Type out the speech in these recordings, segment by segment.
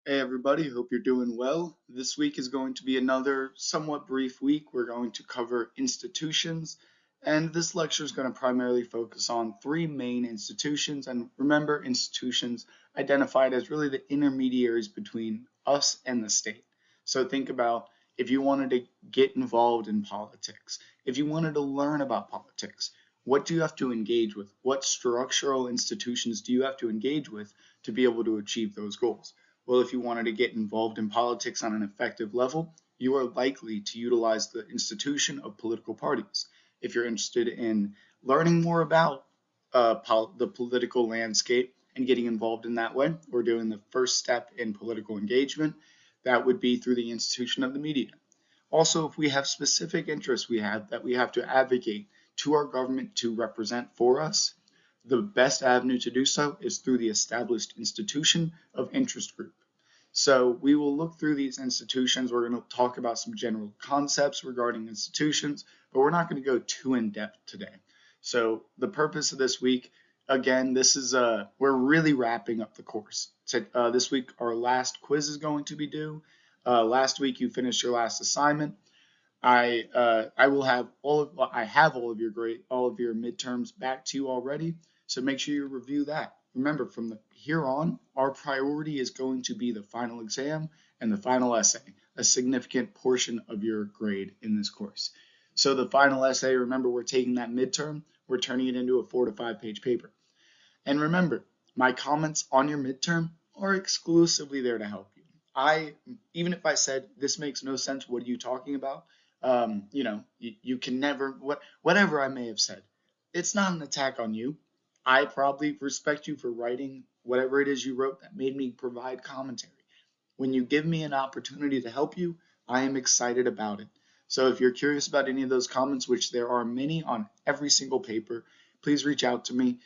Hey everybody, hope you're doing well. This week is going to be another somewhat brief week. We're going to cover institutions, and this lecture is going to primarily focus on three main institutions. And remember, institutions identified as really the intermediaries between us and the state. So think about if you wanted to get involved in politics, if you wanted to learn about politics, what do you have to engage with? What structural institutions do you have to engage with to be able to achieve those goals? Well, if you wanted to get involved in politics on an effective level, you are likely to utilize the institution of political parties. If you're interested in learning more about the political landscape and getting involved in that way, or doing the first step in political engagement, that would be through the institution of the media. Also, if we have specific interests that we have to advocate to our government to represent for us, the best avenue to do so is through the established institution of interest group. So we will look through these institutions. We're going to talk about some general concepts regarding institutions, but we're not going to go too in depth today. So the purpose of this week, again, we're really wrapping up the course. This week our last quiz is going to be due. Last week you finished your last assignment. I will have all of your midterms back to you already. So make sure you review that. Remember, from here on, our priority is going to be the final exam and the final essay, a significant portion of your grade in this course. So the final essay, remember, we're taking that midterm, we're turning it into a 4 to 5 page paper. And remember, my comments on your midterm are exclusively there to help you. Even if I said this makes no sense, what are you talking about? You can never, whatever I may have said, it's not an attack on you. I probably respect you for writing whatever it is you wrote that made me provide commentary. When you give me an opportunity to help you, I am excited about it. So if you're curious about any of those comments, which there are many on every single paper, please reach out to me.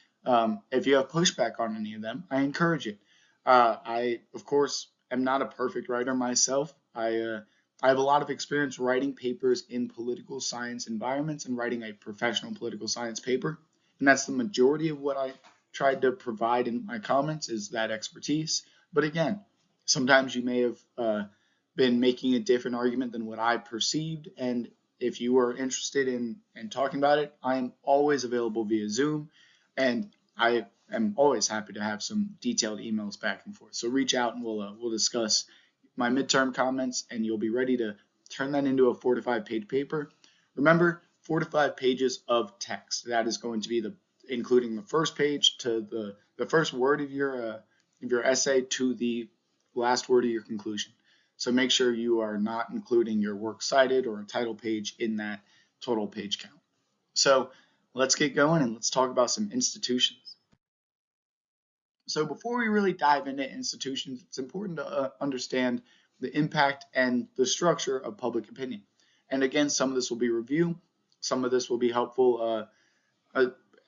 If you have pushback on any of them, I encourage it. I, of course, am not a perfect writer myself. I have a lot of experience writing papers in political science environments and writing a professional political science paper. And that's the majority of what I tried to provide in my comments is that expertise. But again, sometimes you may have been making a different argument than what I perceived. And if you are interested in talking about it, I am always available via Zoom. And I am always happy to have some detailed emails back and forth. So reach out and we'll discuss my midterm comments, and you'll be ready to turn that into a 4 to 5 page paper. Remember, 4 to 5 pages of text. That is going to be including the first page to the first word of your essay to the last word of your conclusion. So make sure you are not including your works cited or a title page in that total page count. So let's get going and let's talk about some institutions. So before we really dive into institutions, it's important to understand the impact and the structure of public opinion. And again, some of this will be review, some of this will be helpful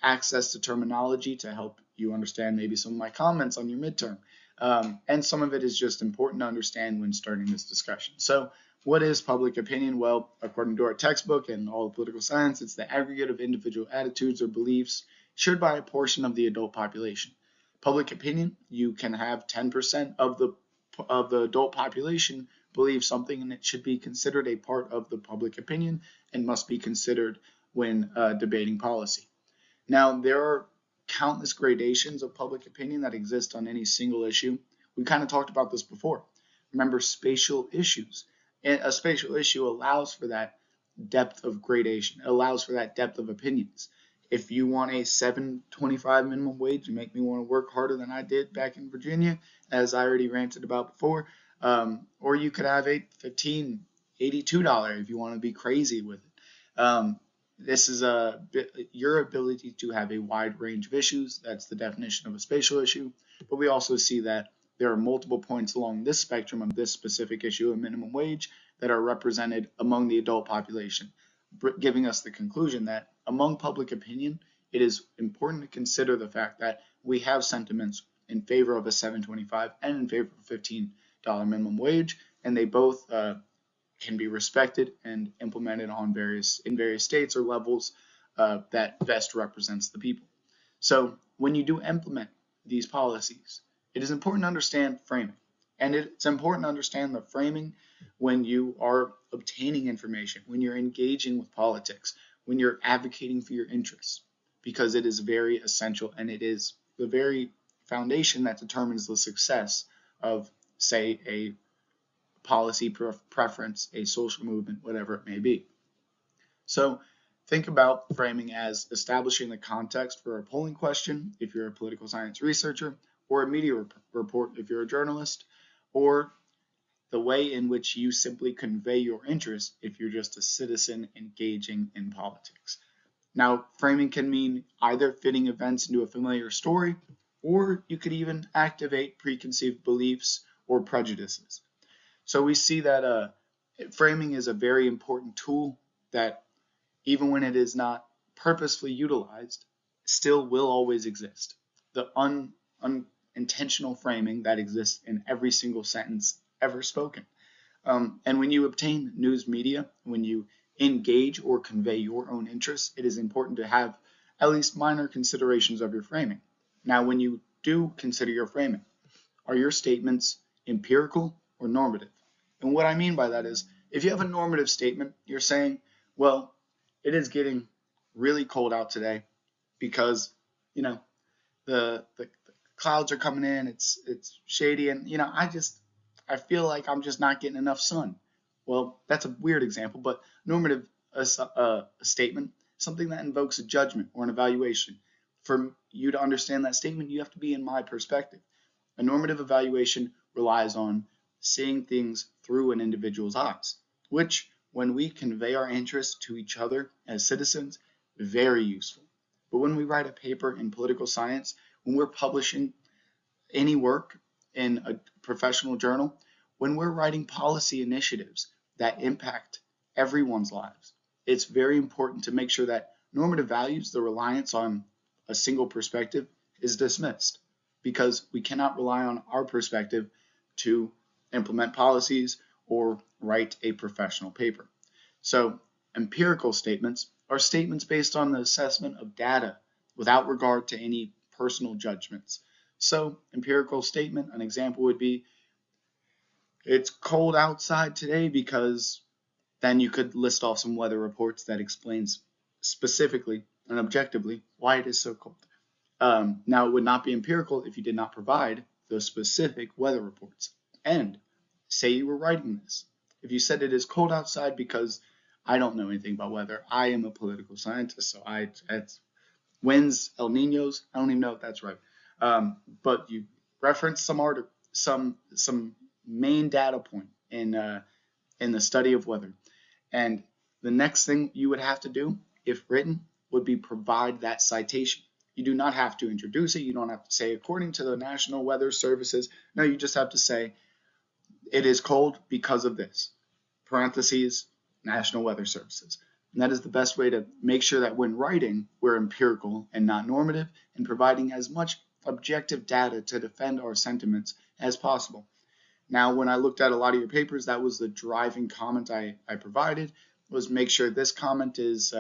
access to terminology to help you understand maybe some of my comments on your midterm. And some of it is just important to understand when starting this discussion. So what is public opinion? Well, according to our textbook and all of political science, it's the aggregate of individual attitudes or beliefs shared by a portion of the adult population. Public opinion, you can have 10% of the adult population believe something, and it should be considered a part of the public opinion and must be considered when debating policy. Now, there are countless gradations of public opinion that exist on any single issue. We kind of talked about this before. Remember, spatial issues. A spatial issue allows for that depth of gradation, allows for that depth of opinions. If you want a $7.25 minimum wage, you make me want to work harder than I did back in Virginia, as I already ranted about before. Or you could have a $15.82 if you want to be crazy with it. This is your ability to have a wide range of issues. That's the definition of a spatial issue. But we also see that there are multiple points along this spectrum of this specific issue of minimum wage that are represented among the adult population, giving us the conclusion that among public opinion, it is important to consider the fact that we have sentiments in favor of a $7.25 and in favor of a $15 minimum wage, and they both can be respected and implemented in various states or levels that best represents the people. So when you do implement these policies, it is important to understand framing. And it's important to understand the framing when you are obtaining information, when you're engaging with politics, when you're advocating for your interests, because it is very essential and it is the very foundation that determines the success of, say, a policy preference, a social movement, whatever it may be. So think about framing as establishing the context for a polling question if you're a political science researcher, or a media report if you're a journalist, or the way in which you simply convey your interest if you're just a citizen engaging in politics. Now, framing can mean either fitting events into a familiar story, or you could even activate preconceived beliefs or prejudices. So we see that framing is a very important tool that, even when it is not purposefully utilized, still will always exist. The unintentional framing that exists in every single sentence ever spoken. And when you obtain news media, when you engage or convey your own interests, it is important to have at least minor considerations of your framing. Now, when you do consider your framing, are your statements empirical or normative? And what I mean by that is, if you have a normative statement, you're saying, well, it is getting really cold out today because, the clouds are coming in, it's shady, and I feel like I'm just not getting enough sun. Well, that's a weird example, but normative a statement, something that invokes a judgment or an evaluation. For you to understand that statement, you have to be in my perspective. A normative evaluation relies on seeing things through an individual's eyes, which, when we convey our interests to each other as citizens, very useful. But when we write a paper in political science, when we're publishing any work in a professional journal, when we're writing policy initiatives that impact everyone's lives, it's very important to make sure that normative values, the reliance on a single perspective, is dismissed, because we cannot rely on our perspective to implement policies or write a professional paper. So empirical statements are statements based on the assessment of data without regard to any personal judgments. So empirical statement, an example would be, it's cold outside today because, then you could list off some weather reports that explains specifically and objectively why it is so cold. Now, it would not be empirical if you did not provide those specific weather reports. And say you were writing this. If you said it is cold outside because I don't know anything about weather, I am a political scientist, so it's winds, El Ninos, I don't even know if that's right. But you reference some main data point in the study of weather. And the next thing you would have to do, if written, would be provide that citation. You do not have to introduce it. You don't have to say, according to the National Weather Services. No, you just have to say, it is cold because of this, parentheses, National Weather Services. And that is the best way to make sure that when writing, we're empirical and not normative, and providing as much objective data to defend our sentiments as possible. Now, when I looked at a lot of your papers, that was the driving comment I provided, was make sure this comment is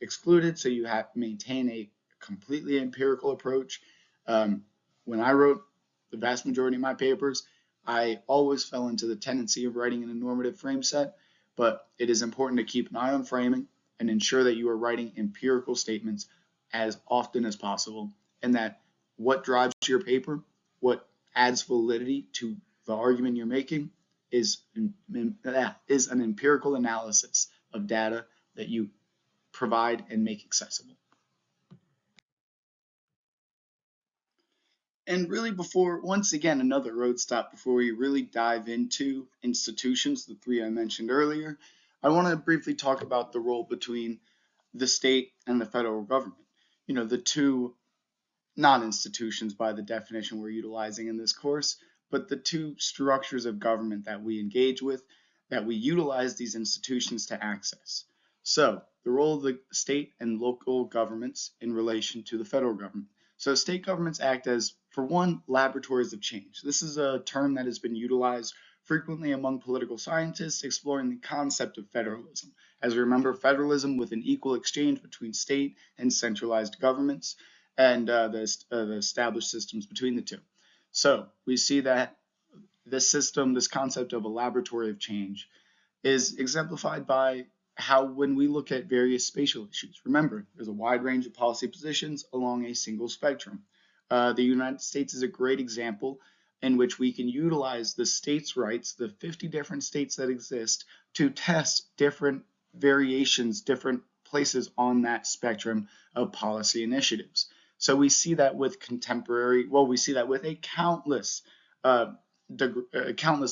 excluded, so you have to maintain a completely empirical approach. When I wrote the vast majority of my papers, I always fell into the tendency of writing in a normative frame set, but it is important to keep an eye on framing and ensure that you are writing empirical statements as often as possible, and that what drives your paper, what adds validity to the argument you're making, is an empirical analysis of data that you provide and make accessible. And really, once again, another road stop before we really dive into institutions, the three I mentioned earlier, I want to briefly talk about the role between the state and the federal government. The two, not institutions by the definition we're utilizing in this course, but the two structures of government that we engage with, that we utilize these institutions to access. So the role of the state and local governments in relation to the federal government. So state governments act as, for one, laboratories of change. This is a term that has been utilized frequently among political scientists exploring the concept of federalism. As we remember, federalism with an equal exchange between state and centralized governments, and the established systems between the two. So we see that this system, this concept of a laboratory of change, is exemplified by how when we look at various spatial issues, remember, there's a wide range of policy positions along a single spectrum. The United States is a great example in which we can utilize the states' rights, the 50 different states that exist, to test different variations, different places on that spectrum of policy initiatives. So we see that with we see that with a countless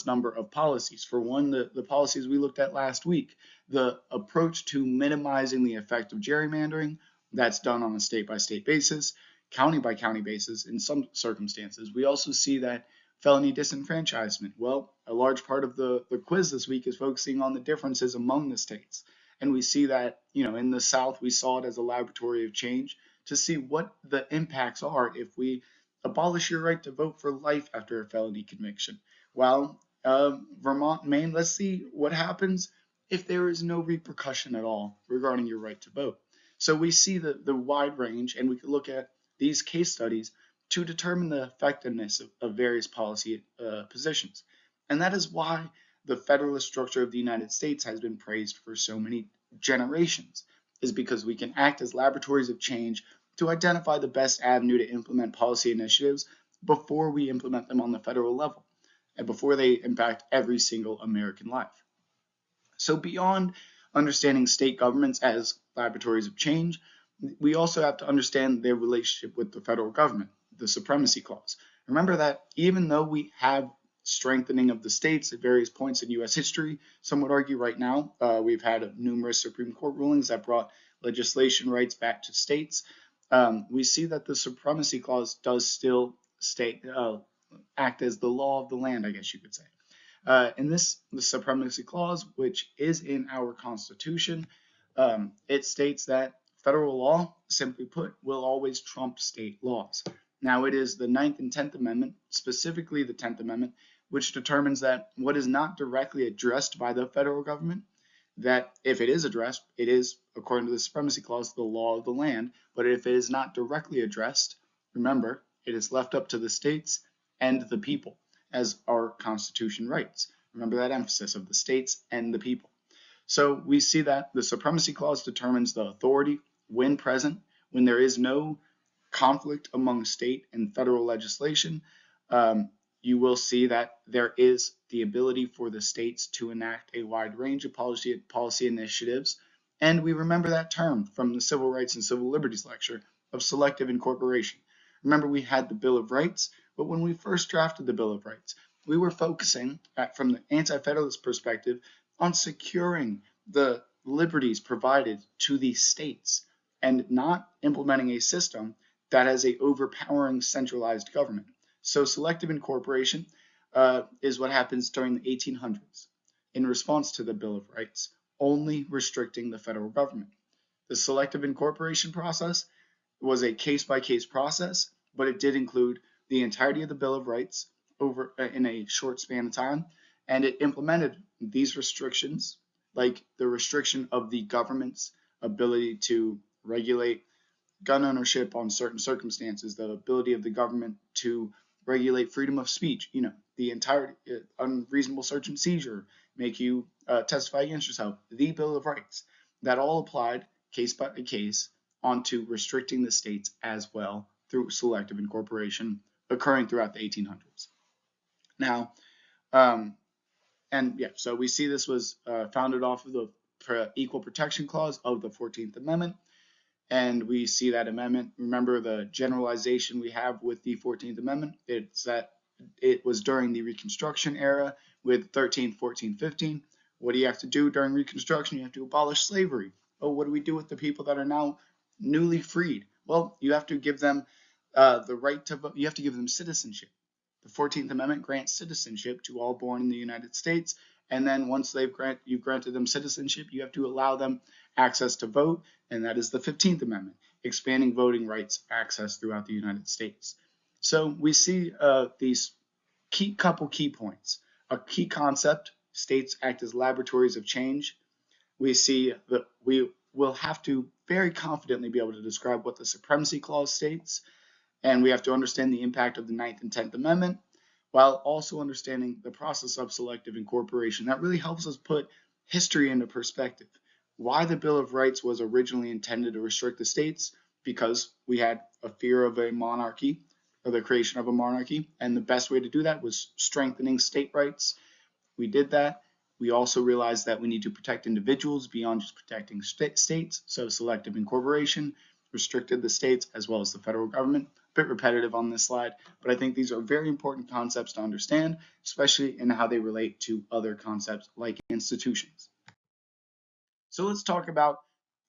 number of policies. For one, the policies we looked at last week, the approach to minimizing the effect of gerrymandering, that's done on a state-by-state basis, county-by-county basis in some circumstances. We also see that felony disenfranchisement. Well, a large part of the quiz this week is focusing on the differences among the states. And we see that, in the South, we saw it as a laboratory of change to see what the impacts are if we abolish your right to vote for life after a felony conviction. Well, Vermont, Maine, let's see what happens if there is no repercussion at all regarding your right to vote. So we see the wide range, and we can look at these case studies to determine the effectiveness of various policy positions. And that is why the federalist structure of the United States has been praised for so many generations, is because we can act as laboratories of change to identify the best avenue to implement policy initiatives before we implement them on the federal level and before they impact every single American life. So beyond understanding state governments as laboratories of change, we also have to understand their relationship with the federal government, the Supremacy Clause. Remember that even though we have strengthening of the states at various points in U.S. history, some would argue right now we've had numerous Supreme Court rulings that brought legislation rights back to states. We see that the Supremacy Clause does still act as the law of the land, I guess you could say. The Supremacy Clause, which is in our Constitution, it states that federal law, simply put, will always trump state laws. Now, it is the 9th and 10th Amendment, specifically the 10th Amendment, which determines that what is not directly addressed by the federal government, that if it is addressed, it is, according to the Supremacy Clause, the law of the land. But if it is not directly addressed, remember, it is left up to the states and the people, as our Constitution writes. Remember that emphasis of the states and the people. So we see that the Supremacy Clause determines the authority when present, when there is no conflict among state and federal legislation. You will see that there is the ability for the states to enact a wide range of policy initiatives. And we remember that term from the Civil Rights and Civil Liberties lecture of selective incorporation. Remember, we had the Bill of Rights, but when we first drafted the Bill of Rights, we were focusing from the anti-federalist perspective on securing the liberties provided to the states and not implementing a system that has a overpowering centralized government. So selective incorporation is what happens during the 1800s in response to the Bill of Rights, only restricting the federal government. The selective incorporation process was a case-by-case process, but it did include the entirety of the Bill of Rights over in a short span of time, and it implemented these restrictions, like the restriction of the government's ability to regulate gun ownership on certain circumstances, the ability of the government to regulate freedom of speech, the entire unreasonable search and seizure, make you testify against yourself, the Bill of Rights, that all applied case by case onto restricting the states as well through selective incorporation occurring throughout the 1800s. Now, so we see this was founded off of the Equal Protection Clause of the 14th Amendment. And we see that amendment. Remember the generalization we have with the 14th Amendment. It's that it was during the Reconstruction era with 13, 14, 15. What do you have to do during Reconstruction? You have to abolish slavery. Oh, what do we do with the people that are now newly freed? Well, you have to give them the right to vote. You have to give them citizenship. The 14th Amendment grants citizenship to all born in the United States. And then once you've granted them citizenship, you have to allow them access to vote, and that is the 15th Amendment, expanding voting rights access throughout the United States. So we see these couple key points. A key concept, states act as laboratories of change. We see that we will have to very confidently be able to describe what the Supremacy Clause states, and we have to understand the impact of the 9th and 10th Amendment. while also understanding the process of selective incorporation. That really helps us put history into perspective. Why the Bill of Rights was originally intended to restrict the states? Because we had a fear of a monarchy, or the creation of a monarchy, and the best way to do that was strengthening state rights. We did that. We also realized that we need to protect individuals beyond just protecting states, so selective incorporation restricted the states as well as the federal government. A bit repetitive on this slide, but I think these are very important concepts to understand, especially in how they relate to other concepts like institutions. So let's talk about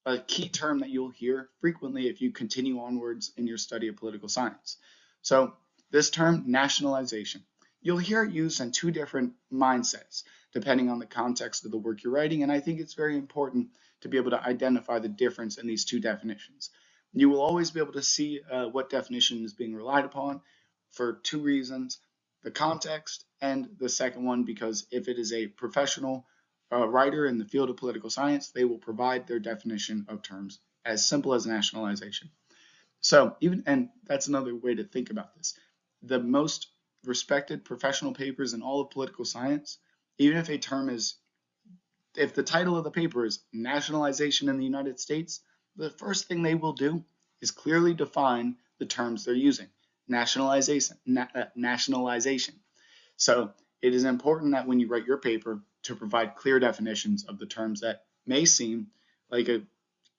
a key term that you'll hear frequently if you continue onwards in your study of political science. So this term, nationalization. You'll hear it used in two different mindsets, depending on the context of the work you're writing, and I think it's very important to be able to identify the difference in these two definitions. You will always be able to see what definition is being relied upon for two reasons: the context, and the second one, because if it is a professional writer in the field of political science, they will provide their definition of terms as simple as nationalization. So and that's another way to think about this. The most respected professional papers in all of political science, even if if the title of the paper is nationalization in the United States, the first thing they will do is clearly define the terms they're using. Nationalization. So it is important that when you write your paper to provide clear definitions of the terms that may seem like a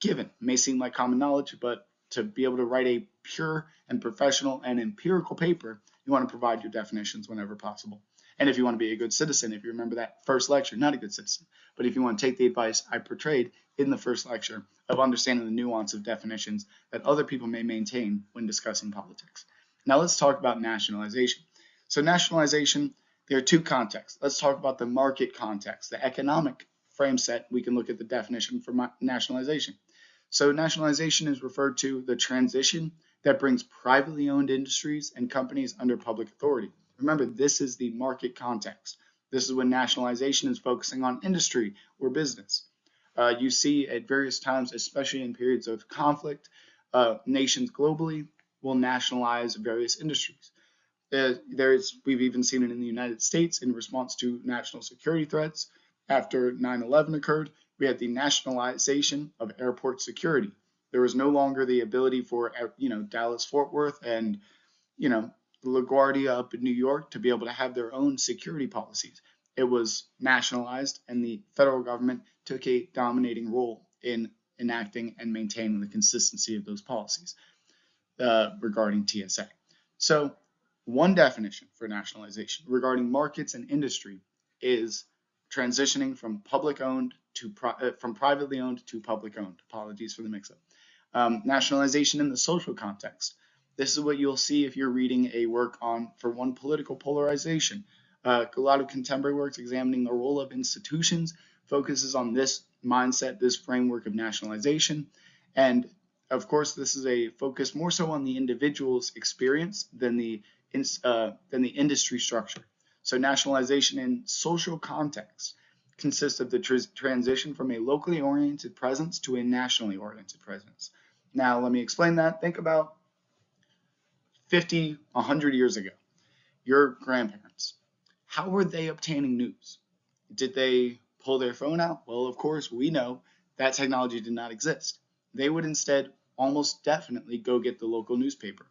given, may seem like common knowledge, but to be able to write a pure and professional and empirical paper, you want to provide your definitions whenever possible. And if you want to be a good citizen, if you remember that first lecture, not a good citizen, but if you want to take the advice I portrayed in the first lecture of understanding the nuance of definitions that other people may maintain when discussing politics. Now let's talk about nationalization. So nationalization, there are two contexts. Let's talk about the market context, the economic frame set. We can look at the definition for nationalization. So nationalization is referred to the transition that brings privately owned industries and companies under public authority. Remember, this is the market context. This is when nationalization is focusing on industry or business. You see at various times, especially in periods of conflict, nations globally will nationalize various industries. We've even seen it in the United States in response to national security threats. After 9/11 occurred, we had the nationalization of airport security. There was no longer the ability for Dallas Fort Worth and LaGuardia up in New York to be able to have their own security policies. It was nationalized, and the federal government took a dominating role in enacting and maintaining the consistency of those policies regarding TSA. So one definition for nationalization regarding markets and industry is transitioning from privately owned to public owned. Apologies for the mix-up. Nationalization in the social context. This is what you'll see if you're reading a work for one, political polarization. A lot of contemporary works examining the role of institutions focuses on this mindset, this framework of nationalization. And of course, this is a focus more so on the individual's experience than the industry structure. So nationalization in social context consists of the transition from a locally oriented presence to a nationally oriented presence. Now, let me explain that. Think about 50, 100 years ago, your grandparents. How were they obtaining news? Did they pull their phone out? Well, of course, we know that technology did not exist. They would instead almost definitely go get the local newspaper.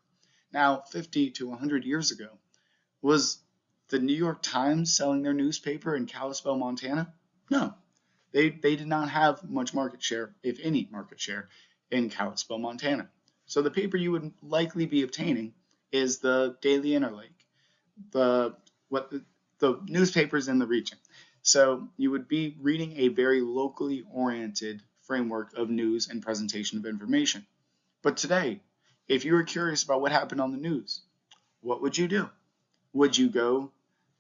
Now, 50 to 100 years ago, was the New York Times selling their newspaper in Kalispell, Montana? No. They did not have much market share, if any market share, in Kalispell, Montana. So the paper you would likely be obtaining is the Daily Interlake, the newspapers in the region. So you would be reading a very locally oriented framework of news and presentation of information. But today, if you were curious about what happened on the news, what would you do? Would you go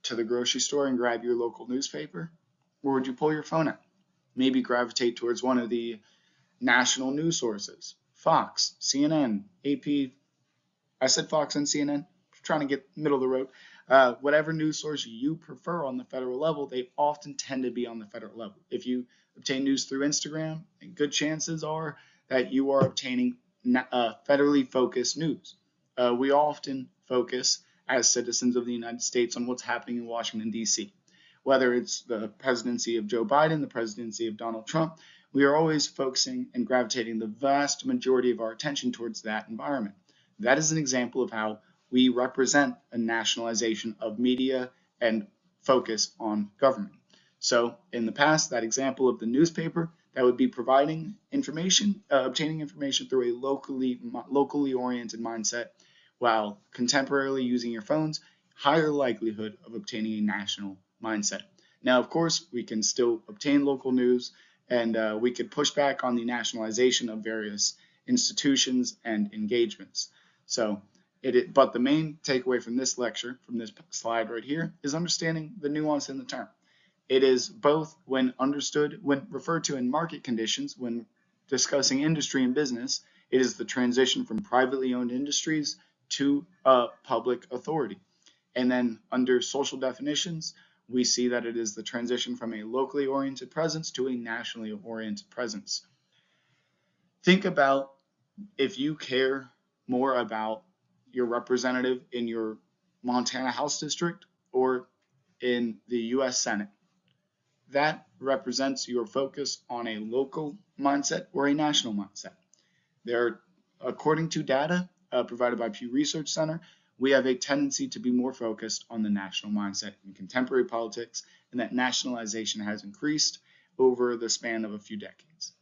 to the grocery store and grab your local newspaper? Or would you pull your phone out? Maybe gravitate towards one of the national news sources, Fox, CNN, AP. I said Fox and CNN, trying to get middle of the road. Whatever news source you prefer on the federal level, they often tend to be on the federal level. If you obtain news through Instagram, good chances are that you are obtaining federally focused news. We often focus as citizens of the United States on what's happening in Washington, D.C. Whether it's the presidency of Joe Biden, the presidency of Donald Trump, we are always focusing and gravitating the vast majority of our attention towards that environment. That is an example of how we represent a nationalization of media and focus on government. So in the past, that example of the newspaper, that would be providing information, obtaining information through a locally oriented mindset, while contemporarily using your phones, higher likelihood of obtaining a national mindset. Now, of course, we can still obtain local news, and we could push back on the nationalization of various institutions and engagements. But the main takeaway from this lecture, from this slide right here, is understanding the nuance in the term. It is both when understood, when referred to in market conditions, when discussing industry and business, it is the transition from privately owned industries to public authority. And then under social definitions, we see that it is the transition from a locally oriented presence to a nationally oriented presence. Think about if you care more about your representative in your Montana House District or in the U.S. Senate. That represents your focus on a local mindset or a national mindset. According to data provided by Pew Research Center, we have a tendency to be more focused on the national mindset in contemporary politics, and that nationalization has increased over the span of a few decades.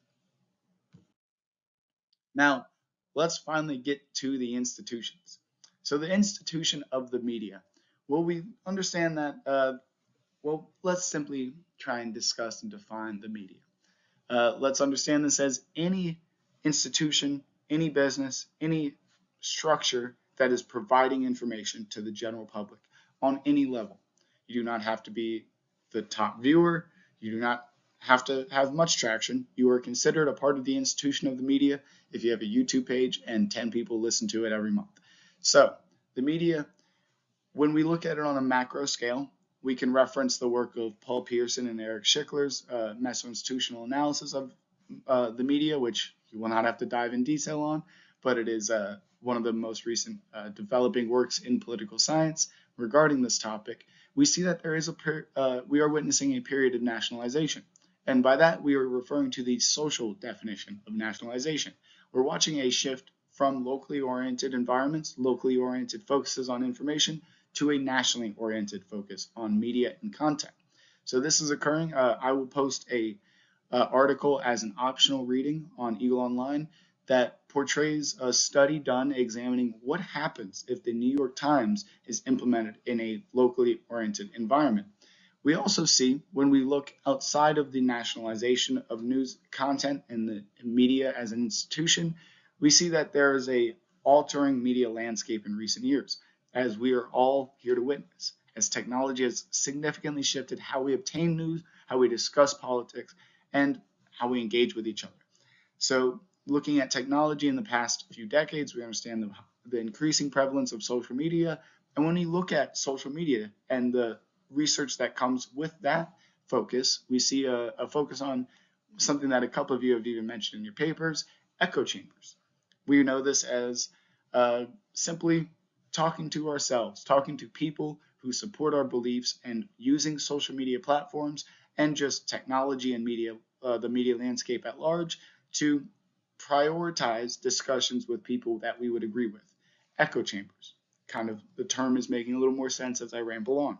Now, let's finally get to the institutions. So the institution of the media. Well, we understand that, let's simply try and discuss and define the media. Let's understand this as any institution, any business, any structure that is providing information to the general public on any level. You do not have to be the top viewer. You do not have to have much traction. You are considered a part of the institution of the media if you have a YouTube page and 10 people listen to it every month. So the media, when we look at it on a macro scale, we can reference the work of Paul Pierson and Eric Schickler's meso-institutional analysis of the media, which you will not have to dive in detail on, but it is one of the most recent developing works in political science regarding this topic. We see that there is we are witnessing a period of nationalization. And by that, we are referring to the social definition of nationalization. We're watching a shift from locally oriented environments, locally oriented focuses on information, to a nationally oriented focus on media and content. So this is occurring. I will post a article as an optional reading on Eagle Online that portrays a study done examining what happens if the New York Times is implemented in a locally oriented environment. We also see, when we look outside of the nationalization of news content and the media as an institution, we see that there is a altering media landscape in recent years, as we are all here to witness, as technology has significantly shifted how we obtain news, how we discuss politics, and how we engage with each other. So looking at technology in the past few decades, we understand the increasing prevalence of social media. And when we look at social media and the research that comes with that focus, we see a focus on something that a couple of you have even mentioned in your papers, echo chambers. We know this as simply talking to ourselves, talking to people who support our beliefs, and using social media platforms and just technology and media, the media landscape at large, to prioritize discussions with people that we would agree with. Echo chambers. Kind of the term is making a little more sense as I ramble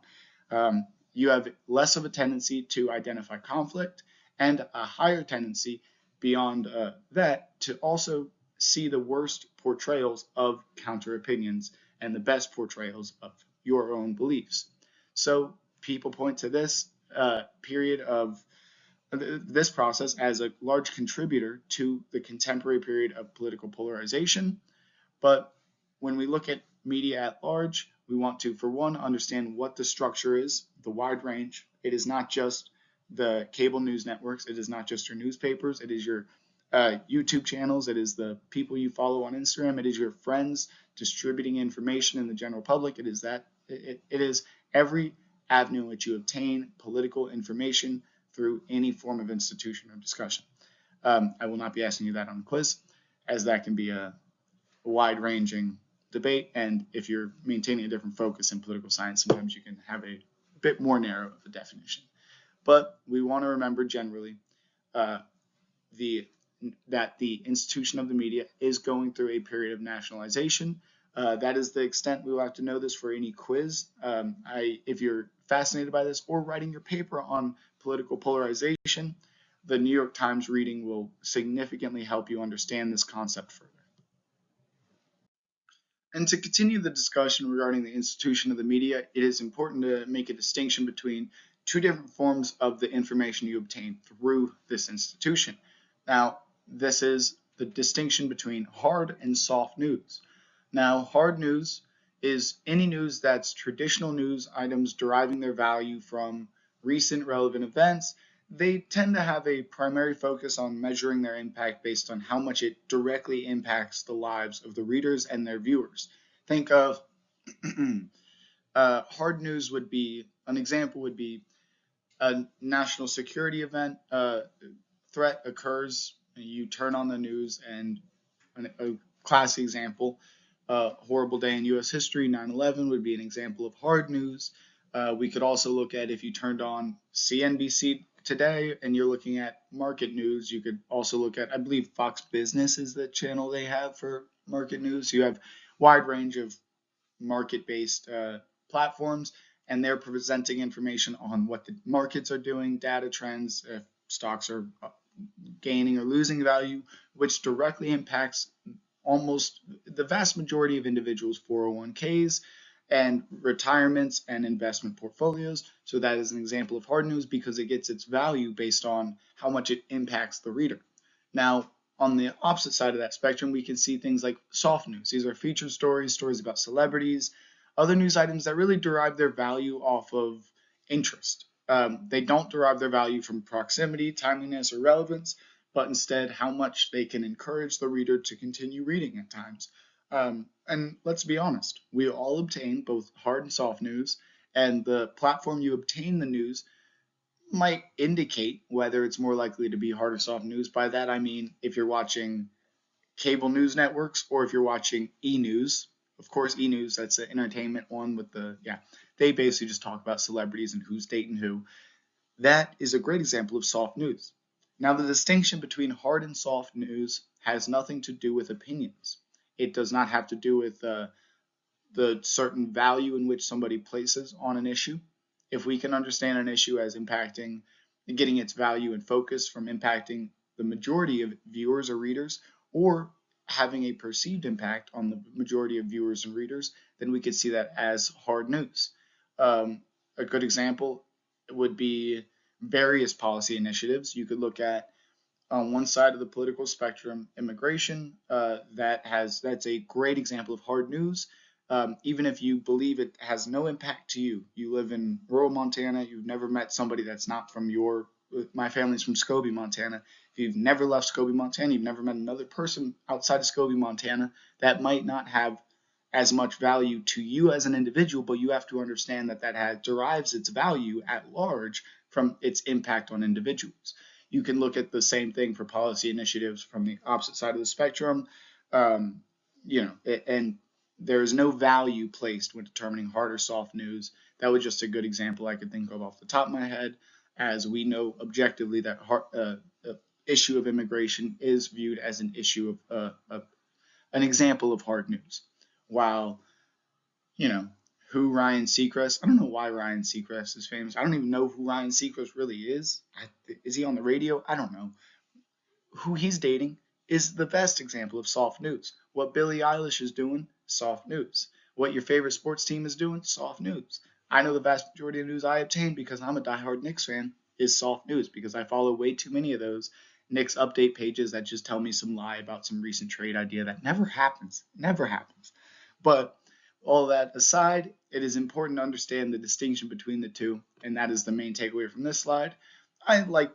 on. You have less of a tendency to identify conflict, and a higher tendency beyond that to also see the worst portrayals of counter opinions and the best portrayals of your own beliefs. So people point to this period of this process as a large contributor to the contemporary period of political polarization. But when we look at media at large, we want to, for one, understand what the structure is, the wide range. It is not just the cable news networks. It is not just your newspapers. It is your YouTube channels. It is the people you follow on Instagram. It is your friends distributing information in the general public. It is every avenue in which you obtain political information through any form of institution or discussion. I will not be asking you that on the quiz, as that can be a wide-ranging debate, and if you're maintaining a different focus in political science, sometimes you can have a bit more narrow of a definition. But we want to remember generally uh, that the institution of the media is going through a period of nationalization. That is the extent we will have to know this for any quiz. If you're fascinated by this or writing your paper on political polarization, the New York Times reading will significantly help you understand this concept further. And to continue the discussion regarding the institution of the media, it is important to make a distinction between two different forms of the information you obtain through this institution. Now, this is the distinction between hard and soft news. Now, hard news is any news that's traditional news items deriving their value from recent relevant events. They tend to have a primary focus on measuring their impact based on how much it directly impacts the lives of the readers and their viewers. Think of hard news would be an example would be a national security event threat occurs. You turn on the news, and a classic example, horrible day in U.S. history, 9/11 would be an example of hard news. We could also look at if you turned on CNBC today and you're looking at market news, you could also look at, I believe Fox Business is the channel they have for market news. You have wide range of market-based platforms, and they're presenting information on what the markets are doing, data trends, if stocks are gaining or losing value, which directly impacts almost the vast majority of individuals' 401ks and retirements and investment portfolios. So that is an example of hard news because it gets its value based on how much it impacts the reader. Now, on the opposite side of that spectrum, we can see things like soft news. These are featured stories, stories about celebrities, other news items that really derive their value off of interest. They don't derive their value from proximity, timeliness, or relevance, but instead how much they can encourage the reader to continue reading at times. And let's be honest, we all obtain both hard and soft news, and the platform you obtain the news might indicate whether it's more likely to be hard or soft news. By that I mean if you're watching cable news networks or if you're watching e-news. Of course, e-news, that's the entertainment one with they basically just talk about celebrities and who's dating who. That is a great example of soft news. Now, the distinction between hard and soft news has nothing to do with opinions. It does not have to do with the certain value in which somebody places on an issue. If we can understand an issue as impacting and getting its value and focus from impacting the majority of viewers or readers, or having a perceived impact on the majority of viewers and readers, then we could see that as hard news. A good example would be various policy initiatives. You could look at on one side of the political spectrum, immigration. That's a great example of hard news. Even if you believe it has no impact to you, you live in rural Montana, you've never met somebody that's not from my family's from Scobie, Montana. If you've never left Scobie, Montana, you've never met another person outside of Scobie, Montana, that might not have as much value to you as an individual, but you have to understand that derives its value at large from its impact on individuals. You can look at the same thing for policy initiatives from the opposite side of the spectrum. And there is no value placed when determining hard or soft news. That was just a good example I could think of off the top of my head, as we know objectively that the issue of immigration is viewed as an issue of an example of hard news. While, you know, who Ryan Seacrest, I don't know why Ryan Seacrest is famous. I don't even know who Ryan Seacrest really is. Is he on the radio? I don't know. Who he's dating is the best example of soft news. What Billie Eilish is doing, soft news. What your favorite sports team is doing, soft news. I know the vast majority of news I obtain because I'm a diehard Knicks fan is soft news because I follow way too many of those Knicks update pages that just tell me some lie about some recent trade idea that never happens. Never happens. But all that aside, it is important to understand the distinction between the two, and that is the main takeaway from this slide.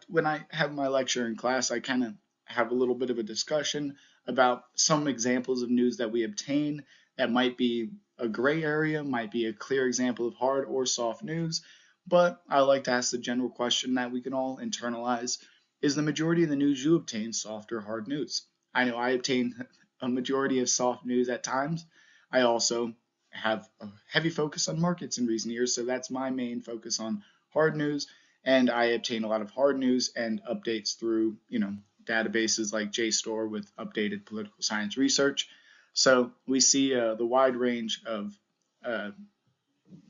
When I have my lecture in class, I kind of have a little bit of a discussion about some examples of news that we obtain that might be a gray area, might be a clear example of hard or soft news, but I like to ask the general question that we can all internalize. Is the majority of the news you obtain soft or hard news? I know I obtain a majority of soft news at times. I also have a heavy focus on markets in recent years, so that's my main focus on hard news, and I obtain a lot of hard news and updates through, databases like JSTOR with updated political science research. So we see the wide range of uh,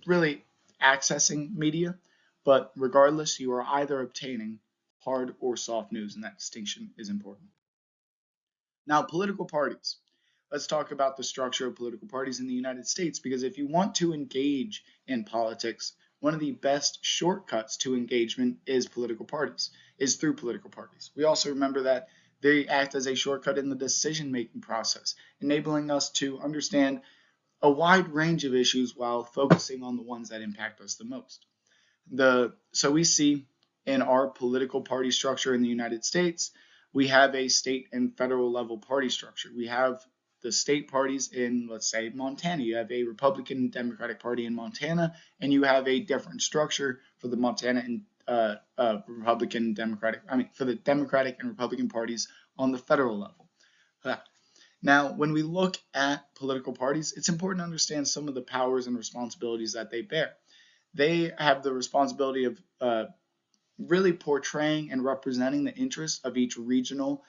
really accessing media, but regardless, you are either obtaining hard or soft news, and that distinction is important. Now, political parties. Let's talk about the structure of political parties in the United States, because if you want to engage in politics, one of the best shortcuts to engagement is through political parties. We also remember that they act as a shortcut in the decision-making process, enabling us to understand a wide range of issues while focusing on the ones that impact us the most. So we see in our political party structure in the United States, we have a state and federal level party structure. We have the state parties in, let's say, Montana. You have a Republican and Democratic Party in Montana, and you have a different structure for the Montana and Republican Democratic, for the Democratic and Republican parties on the federal level. Now, when we look at political parties, it's important to understand some of the powers and responsibilities that they bear. They have the responsibility of really portraying and representing the interests of each regional,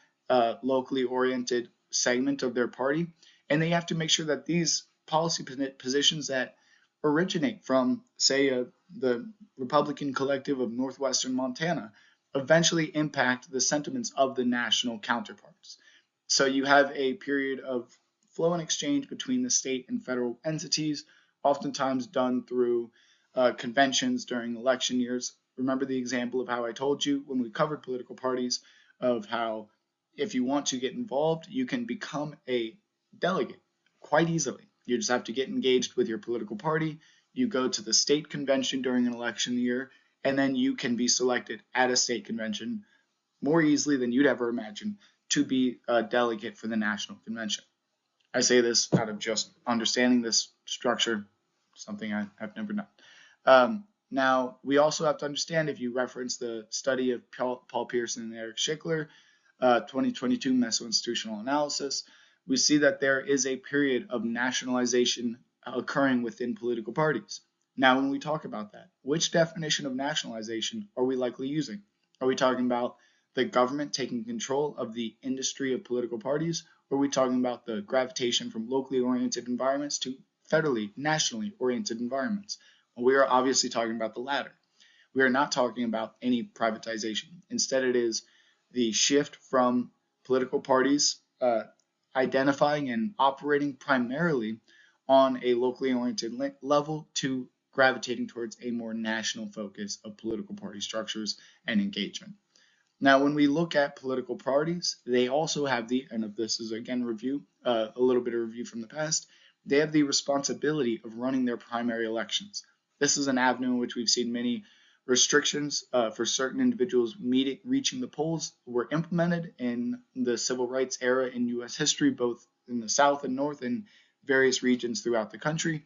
locally oriented segment of their party, and they have to make sure that these policy positions that originate from, say, the Republican collective of Northwestern Montana eventually impact the sentiments of the national counterparts. So you have a period of flow and exchange between the state and federal entities, oftentimes done through conventions during election years. Remember the example of how I told you when we covered political parties of how if you want to get involved, you can become a delegate quite easily. You just have to get engaged with your political party. You go to the state convention during an election year, and then you can be selected at a state convention more easily than you'd ever imagine to be a delegate for the national convention. I say this out of just understanding this structure, something I've never done. Now, we also have to understand, if you reference the study of Paul Pearson and Eric Schickler, 2022 Meso-Institutional Analysis, we see that there is a period of nationalization occurring within political parties. Now, when we talk about that, which definition of nationalization are we likely using? Are we talking about the government taking control of the industry of political parties, or are we talking about the gravitation from locally oriented environments to federally, nationally oriented environments? Well, we are obviously talking about the latter. We are not talking about any privatization. Instead, it is the shift from political parties identifying and operating primarily on a locally oriented level to gravitating towards a more national focus of political party structures and engagement. Now, when we look at political parties, they also have and this is again a little bit of review from the past, they have the responsibility of running their primary elections. This is an avenue in which we've seen many restrictions for certain individuals reaching the polls were implemented in the civil rights era in U.S. history, both in the South and North and various regions throughout the country.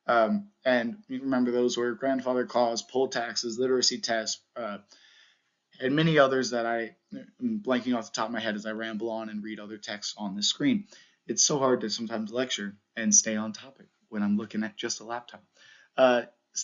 And you remember those were grandfather clause, poll taxes, literacy tests, and many others that I am blanking off the top of my head as I ramble on and read other texts on the screen. It's so hard to sometimes lecture and stay on topic when I'm looking at just a laptop.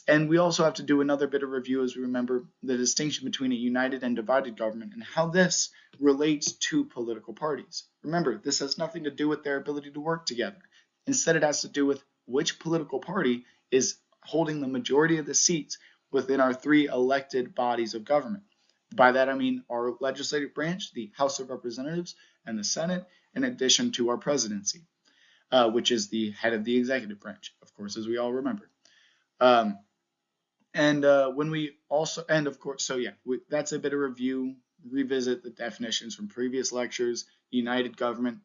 And we also have to do another bit of review as we remember the distinction between a united and divided government and how this relates to political parties. Remember, this has nothing to do with their ability to work together. Instead, it has to do with which political party is holding the majority of the seats within our three elected bodies of government. By that, I mean our legislative branch, the House of Representatives, and the Senate, in addition to our presidency, which is the head of the executive branch, of course, as we all remember. That's a bit of review, revisit the definitions from previous lectures, united government,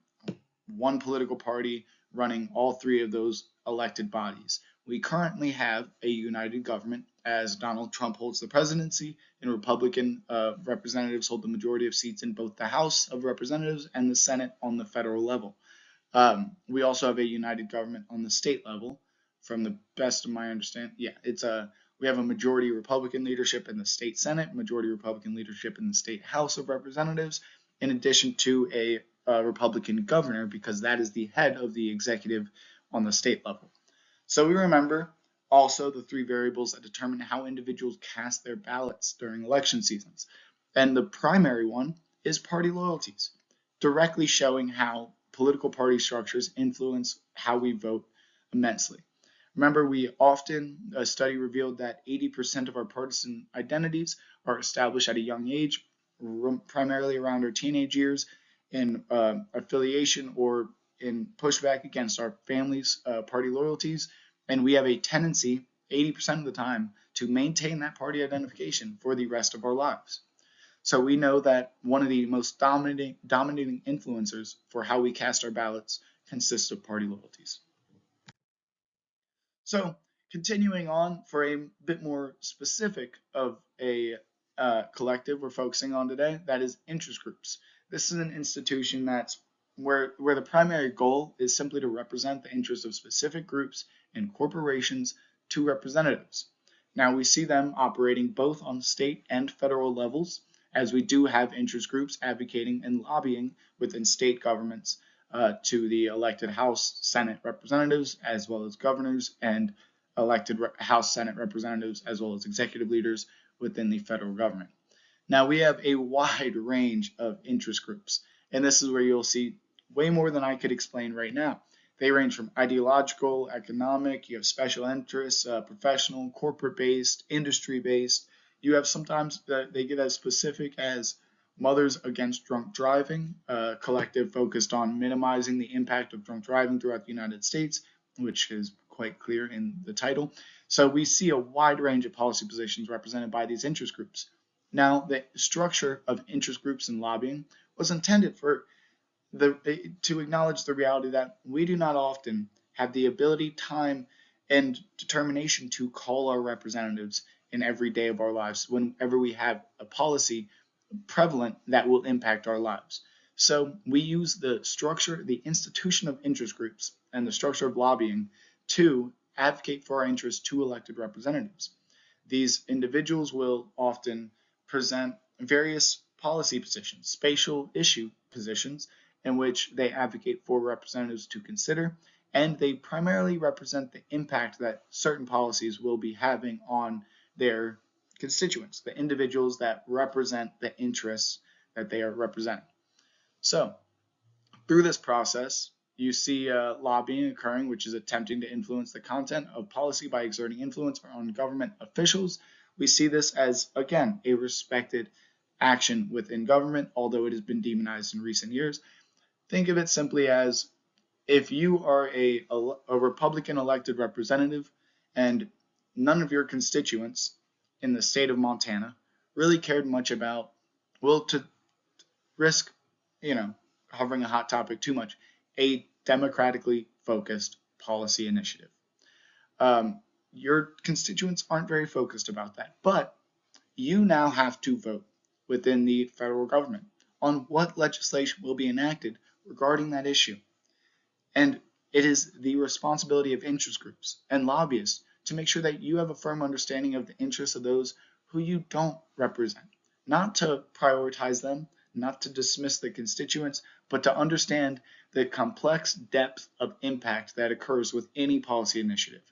one political party running all three of those elected bodies. We currently have a united government as Donald Trump holds the presidency and Republican representatives hold the majority of seats in both the House of Representatives and the Senate on the federal level. We also have a united government on the state level. From the best of my understanding, we have a majority Republican leadership in the state Senate, majority Republican leadership in the state House of Representatives, in addition to a Republican governor, because that is the head of the executive on the state level. So we remember also the three variables that determine how individuals cast their ballots during election seasons. And the primary one is party loyalties, directly showing how political party structures influence how we vote immensely. Remember, a study revealed that 80% of our partisan identities are established at a young age, primarily around our teenage years, in affiliation or in pushback against our family's party loyalties. And we have a tendency, 80% of the time, to maintain that party identification for the rest of our lives. So we know that one of the most dominating influencers for how we cast our ballots consists of party loyalties. So continuing on for a bit more specific of a collective we're focusing on today, that is interest groups. This is an institution that's where the primary goal is simply to represent the interests of specific groups and corporations to representatives. Now we see them operating both on state and federal levels, as we do have interest groups advocating and lobbying within state governments to the elected House, Senate representatives, as well as governors and elected House, Senate representatives, as well as executive leaders within the federal government. Now we have a wide range of interest groups, and this is where you'll see way more than I could explain right now. They range from ideological, economic, you have special interests, professional, corporate-based, industry-based. You have sometimes they get as specific as Mothers Against Drunk Driving, a collective focused on minimizing the impact of drunk driving throughout the United States, which is quite clear in the title. So we see a wide range of policy positions represented by these interest groups. Now, the structure of interest groups and lobbying was intended to acknowledge the reality that we do not often have the ability, time, and determination to call our representatives in every day of our lives whenever we have a policy prevalent that will impact our lives. So we use the structure, the institution of interest groups, and the structure of lobbying to advocate for our interests to elected representatives. These individuals will often present various policy positions, spatial issue positions, in which they advocate for representatives to consider, and they primarily represent the impact that certain policies will be having on their constituents, the individuals that represent the interests that they are representing. So, through this process, you see lobbying occurring, which is attempting to influence the content of policy by exerting influence on government officials. We see this as, again, a respected action within government, although it has been demonized in recent years. Think of it simply as if you are a Republican elected representative and none of your constituents in the state of Montana really cared much about, well, to risk, hovering a hot topic too much, a democratically focused policy initiative. Your constituents aren't very focused about that, but you now have to vote within the federal government on what legislation will be enacted regarding that issue. And it is the responsibility of interest groups and lobbyists to make sure that you have a firm understanding of the interests of those who you don't represent, not to prioritize them, not to dismiss the constituents, but to understand the complex depth of impact that occurs with any policy initiative.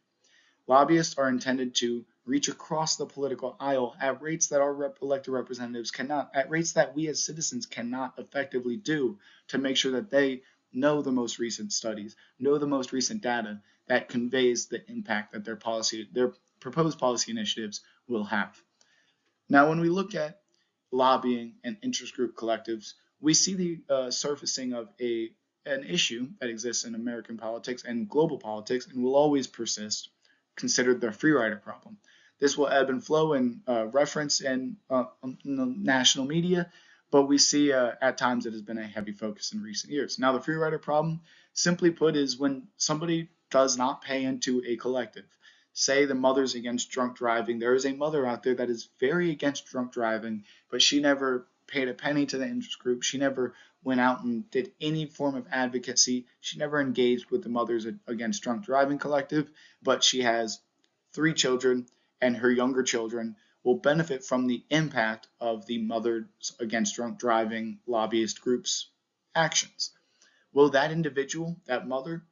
Lobbyists are intended to reach across the political aisle at rates that our elected representatives cannot, at rates that we as citizens cannot effectively do, to make sure that they know the most recent studies, know the most recent data that conveys the impact that their proposed policy initiatives will have. Now, when we look at lobbying and interest group collectives, we see the surfacing of an issue that exists in American politics and global politics and will always persist, considered the free rider problem. This will ebb and flow in reference in the national media, but we see at times it has been a heavy focus in recent years. Now, the free rider problem, simply put, is when somebody does not pay into a collective. Say the Mothers Against Drunk Driving. There is a mother out there that is very against drunk driving, but she never paid a penny to the interest group. She never went out and did any form of advocacy. She never engaged with the Mothers Against Drunk Driving collective, but she has 3 children, and her younger children will benefit from the impact of the Mothers Against Drunk Driving lobbyist group's actions. Will that individual, that mother,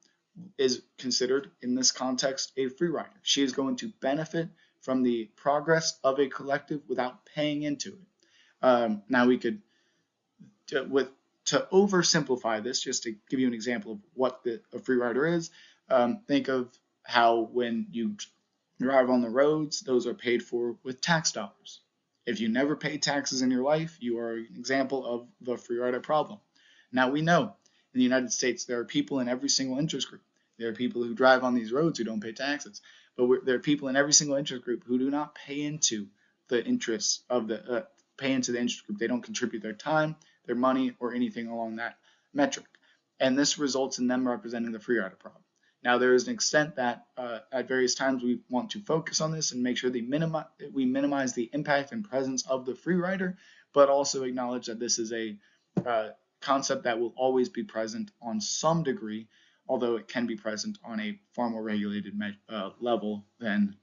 is considered, in this context, a free rider. She is going to benefit from the progress of a collective without paying into it. Now we could, to oversimplify this, just to give you an example of what a free rider is, think of how when you drive on the roads, those are paid for with tax dollars. If you never pay taxes in your life, you are an example of the free rider problem. Now we know in the United States there are people in every single interest group. There are people who drive on these roads who don't pay taxes, but there are people in every single interest group who do not pay into the interests of the interest group. They don't contribute their time, their money, or anything along that metric, and this results in them representing the free rider problem. Now, there is an extent that at various times we want to focus on this and make sure we minimize the impact and presence of the free rider, but also acknowledge that this is a concept that will always be present on some degree, although it can be present on a far more regulated level than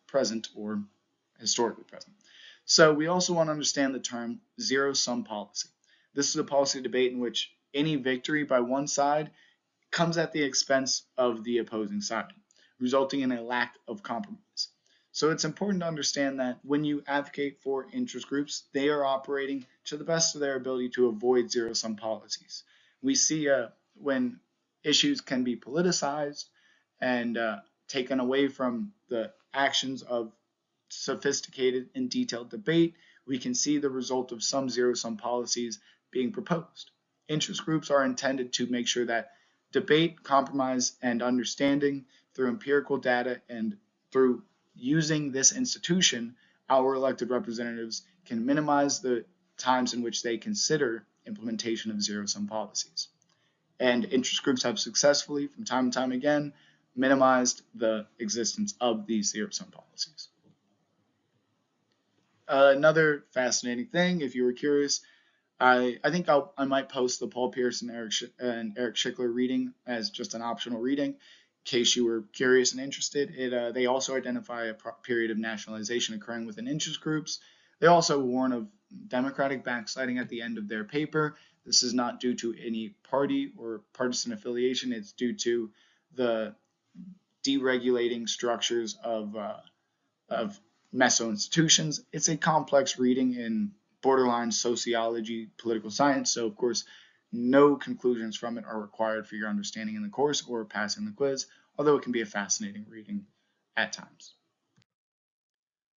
present or historically present. So we also want to understand the term zero-sum policy. This is a policy debate in which any victory by one side comes at the expense of the opposing side, resulting in a lack of compromise. So it's important to understand that when you advocate for interest groups, they are operating to the best of their ability to avoid zero-sum policies. We see when issues can be politicized and taken away from the actions of sophisticated and detailed debate, we can see the result of some zero-sum policies being proposed. Interest groups are intended to make sure that debate, compromise, and understanding through empirical data and through using this institution, our elected representatives can minimize the times in which they consider implementation of zero-sum policies. And interest groups have successfully, from time and time again, minimized the existence of these zero-sum policies. Another fascinating thing, if you were curious, I think I might post the Paul Pierce and Eric Schickler reading as just an optional reading, in case you were curious and interested. They also identify a period of nationalization occurring within interest groups. They also warn of Democratic backsliding at the end of their paper. This is not due to any party or partisan affiliation. It's due to the deregulating structures of meso institutions. It's a complex reading in borderline sociology, political science, so of course no conclusions from it are required for your understanding in the course or passing the quiz, although it can be a fascinating reading at times.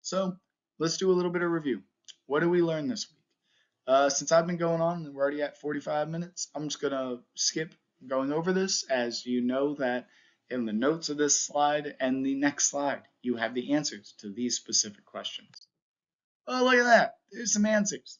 So let's do a little bit of review. What did we learn this week? Since I've been going on and we're already at 45 minutes, I'm just gonna skip going over this, as you know that in the notes of this slide and the next slide, you have the answers to these specific questions. Oh, look at that. There's some answers.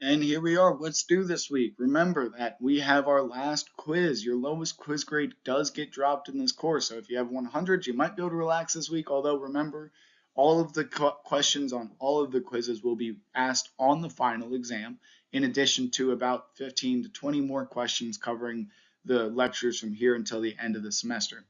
And here we are. What's due this week? Remember that we have our last quiz. Your lowest quiz grade does get dropped in this course. So if you have 100, you might be able to relax this week. Although remember, all of the questions on all of the quizzes will be asked on the final exam, in addition to about 15 to 20 more questions covering the lectures from here until the end of the semester.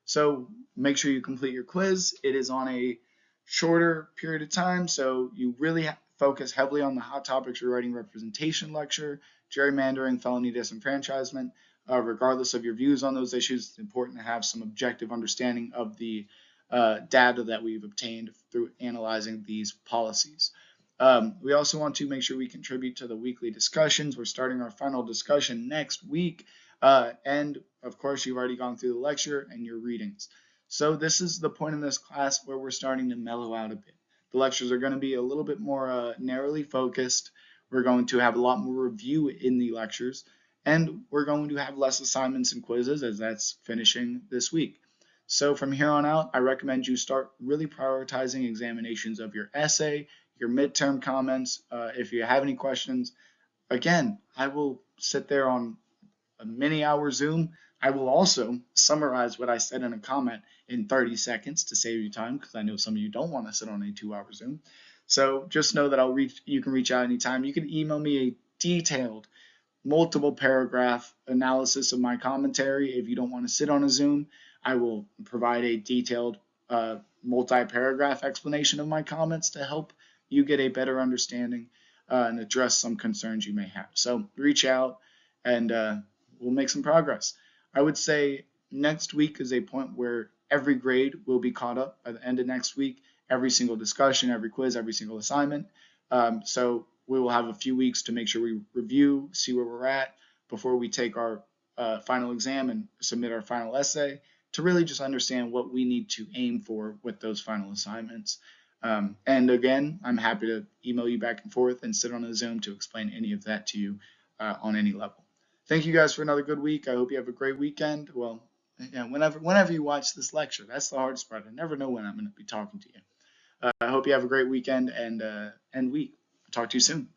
So make sure you complete your quiz. It is on a shorter period of time, so you really focus heavily on the hot topics rewriting representation lecture, gerrymandering, felony disenfranchisement. Regardless of your views on those issues, it's important to have some objective understanding of the data that we've obtained through analyzing these policies. We also want to make sure we contribute to the weekly discussions. We're starting our final discussion next week, and of course you've already gone through the lecture and your readings. So this is the point in this class where we're starting to mellow out a bit. The lectures are going to be a little bit more narrowly focused. We're going to have a lot more review in the lectures, and we're going to have less assignments and quizzes, as that's finishing this week. So from here on out, I recommend you start really prioritizing examinations of your essay, your midterm comments. If you have any questions, again, I will sit there on a mini-hour Zoom. I will also summarize what I said in a comment in 30 seconds to save you time, because I know some of you don't want to sit on a 2-hour Zoom. So just know that you can reach out anytime. You can email me a detailed, multiple paragraph analysis of my commentary. If you don't want to sit on a Zoom, I will provide a detailed multi-paragraph explanation of my comments to help you get a better understanding and address some concerns you may have. So reach out and we'll make some progress. I would say next week is a point where every grade will be caught up by the end of next week. Every single discussion, every quiz, every single assignment. So we will have a few weeks to make sure we review, see where we're at before we take our final exam and submit our final essay, to really just understand what we need to aim for with those final assignments. And again, I'm happy to email you back and forth and sit on a Zoom to explain any of that to you on any level. Thank you guys for another good week. I hope you have a great weekend. Well, yeah, whenever you watch this lecture, that's the hardest part. I never know when I'm going to be talking to you. I hope you have a great weekend and week. Talk to you soon.